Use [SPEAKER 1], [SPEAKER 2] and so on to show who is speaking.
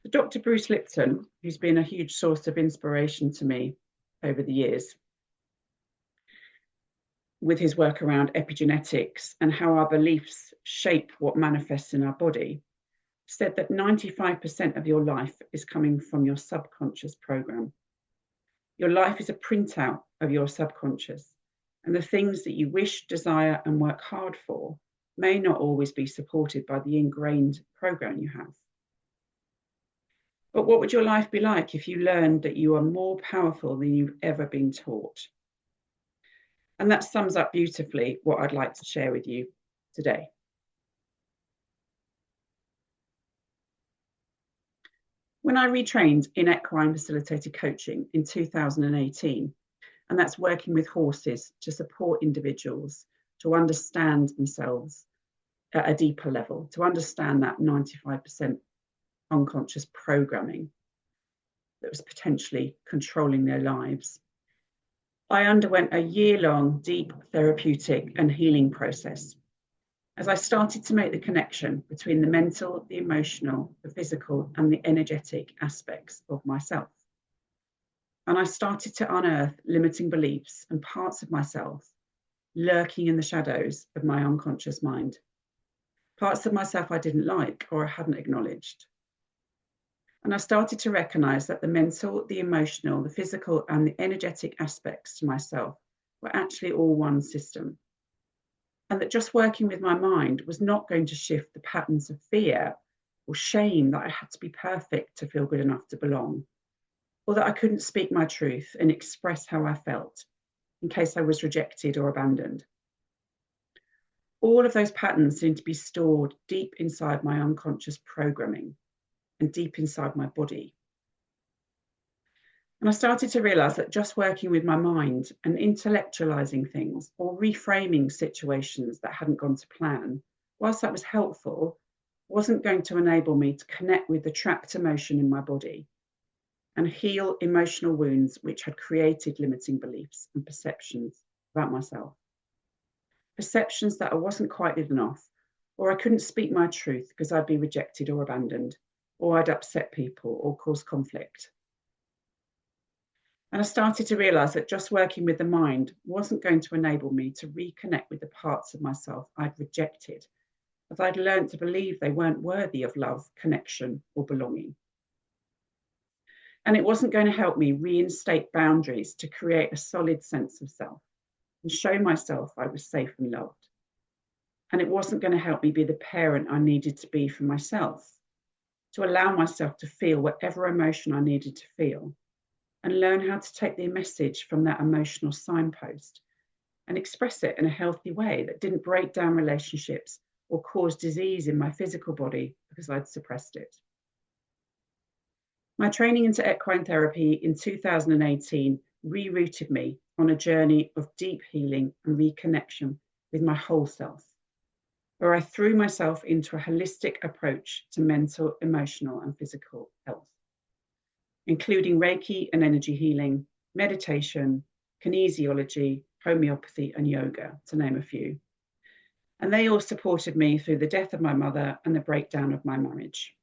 [SPEAKER 1] Dr. Bruce Lipton, who's been a huge source of inspiration to me over the years, with his work around epigenetics and how our beliefs shape what manifests in our body, said that 95% of your life is coming from your subconscious program. Your life is a printout of your subconscious, and the things that you wish, desire, and work hard for may not always be supported by the ingrained program you have. But what would your life be like if you learned that you are more powerful than you've ever been taught? And that sums up beautifully what I'd like to share with you today. When I retrained in equine facilitated coaching in 2018, and that's working with horses to support individuals to understand themselves at a deeper level, to understand that 95% unconscious programming that was potentially controlling their lives. I underwent a year-long deep therapeutic and healing process as I started to make the connection between the mental, the emotional, the physical, and the energetic aspects of myself. And I started to unearth limiting beliefs and parts of myself lurking in the shadows of my unconscious mind. Parts of myself I didn't like or I hadn't acknowledged. And I started to recognize that the mental, the emotional, the physical, and the energetic aspects to myself were actually all one system. And that just working with my mind was not going to shift the patterns of fear or shame that I had to be perfect to feel good enough to belong, or that I couldn't speak my truth and express how I felt in case I was rejected or abandoned. All of those patterns seemed to be stored deep inside my unconscious programming and deep inside my body. And I started to realize that just working with my mind and intellectualizing things or reframing situations that hadn't gone to plan, whilst that was helpful, wasn't going to enable me to connect with the trapped emotion in my body and heal emotional wounds which had created limiting beliefs and perceptions about myself. Perceptions that I wasn't quite good enough, or I couldn't speak my truth because I'd be rejected or abandoned, or I'd upset people or cause conflict. And I started to realize that just working with the mind wasn't going to enable me to reconnect with the parts of myself I'd rejected, as I'd learned to believe they weren't worthy of love, connection, or belonging. And it wasn't going to help me reinstate boundaries to create a solid sense of self and show myself I was safe and loved. And it wasn't going to help me be the parent I needed to be for myself, to allow myself to feel whatever emotion I needed to feel and learn how to take the message from that emotional signpost and express it in a healthy way that didn't break down relationships or cause disease in my physical body because I'd suppressed it. My training into equine therapy in 2018 rerouted me on a journey of deep healing and reconnection with my whole self, where I threw myself into a holistic approach to mental, emotional, and physical health, including Reiki and energy healing, meditation, kinesiology, homeopathy, and yoga, to name a few. And they all supported me through the death of my mother and the breakdown of my marriage.